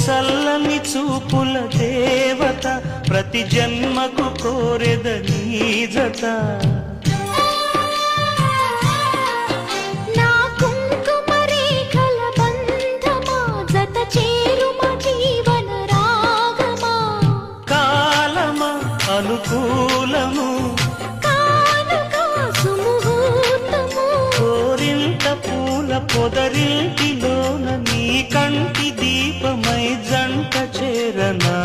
చల్లని చూపుల దేవత ప్రతి జన్మకు కోరెద నీ జత నా కుంకుమ రేఖల బంధమా జత చేరుమ జీవన రాగమా కాలమా అనుకూలము కానుక సుముహూర్తము కోరింత పూల పొదరింటిలోన నీ కంటి దీపమై జంట చేరనా